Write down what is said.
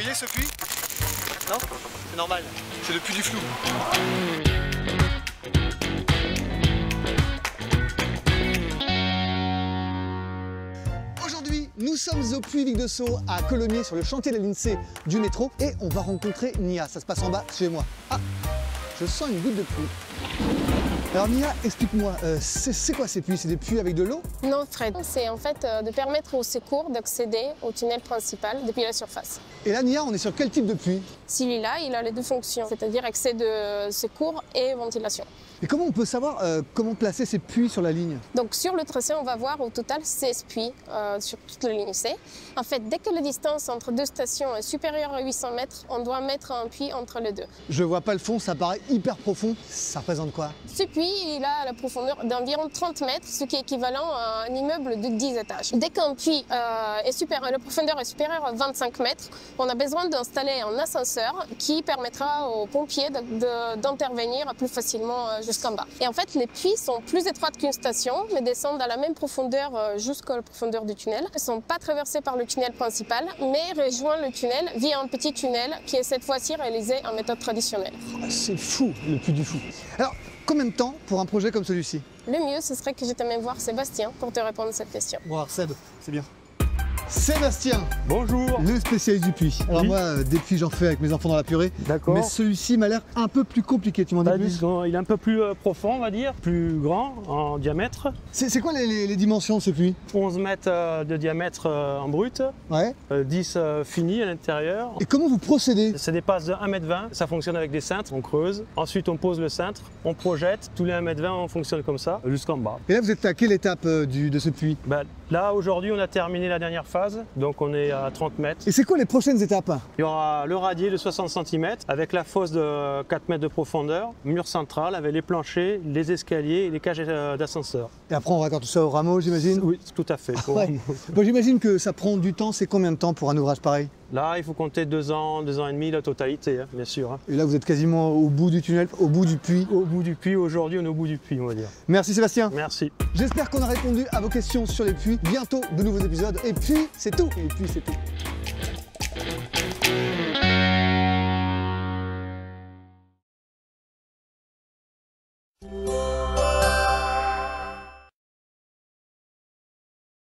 voyez ce puits? Non? C'est normal, c'est le puits du flou. Aujourd'hui, nous sommes au puits Vic de Sceaux à Colomiers sur le chantier de la ligne C du métro et on va rencontrer Nia. Ça se passe en bas chez moi. Ah, je sens une goutte de pluie. Alors Nia, explique-moi, c'est quoi ces puits? C'est des puits avec de l'eau? Non Fred, c'est en fait de permettre aux secours d'accéder au tunnel principal depuis la surface. Et là Nia, on est sur quel type de puits? Celui-là, il a les deux fonctions, c'est-à-dire accès de secours et ventilation. Et comment on peut savoir comment placer ces puits sur la ligne? Donc sur le tracé, on va voir au total 16 puits sur toute la ligne C. En fait, dès que la distance entre deux stations est supérieure à 800 mètres, on doit mettre un puits entre les deux. Je vois pas le fond, ça paraît hyper profond. Ça représente quoi? Ce puits, il a la profondeur d'environ 30 mètres, ce qui est équivalent à un immeuble de 10 étages. Dès qu'un puits la profondeur est supérieure à 25 mètres, on a besoin d'installer un ascenseur qui permettra aux pompiers d'intervenir plus facilement jusqu'en bas. Et en fait, les puits sont plus étroites qu'une station, mais descendent à la même profondeur jusqu'à la profondeur du tunnel. Ils ne sont pas traversés par le tunnel principal, mais rejoignent le tunnel via un petit tunnel qui est cette fois-ci réalisé en méthode traditionnelle. C'est fou, le puits du fou. Alors, combien de temps pour un projet comme celui-ci? Le mieux, ce serait que je t'amène voir Sébastien pour te répondre à cette question. Bon alors Seb, c'est bien. Sébastien, bonjour. Le spécialiste du puits. Alors oui. Moi, des puits j'en fais avec mes enfants dans la purée. D'accord. Mais celui-ci m'a l'air un peu plus compliqué, tu m'en dis plus? Il est un peu plus profond, on va dire, plus grand en diamètre. C'est quoi les dimensions de ce puits? 11 mètres de diamètre en brut, ouais. 10 fini à l'intérieur. Et comment vous procédez? C'est des passes de 1,20 m, ça fonctionne avec des cintres, on creuse. Ensuite on pose le cintre, on projette, tous les 1,20 m on fonctionne comme ça, jusqu'en bas. Et là vous êtes à quelle étape de ce puits? Là aujourd'hui on a terminé la dernière phase, donc on est à 30 mètres. Et c'est quoi les prochaines étapes? Il y aura le radier de 60 cm avec la fosse de 4 mètres de profondeur, mur central avec les planchers, les escaliers et les cages d'ascenseur. Et après on raccorde tout ça au rameau, j'imagine? Oui, tout à fait. Ouais. Bon, j'imagine que ça prend du temps. C'est combien de temps pour un ouvrage pareil? Là, il faut compter 2 ans, 2 ans et demi la totalité, hein, bien sûr. Hein. Et là, vous êtes quasiment au bout du tunnel, au bout du puits. Au bout du puits, aujourd'hui, on est au bout du puits, on va dire. Merci Sébastien. Merci. J'espère qu'on a répondu à vos questions sur les puits. Bientôt, de nouveaux épisodes. Et puis, c'est tout. Et puis, c'est tout.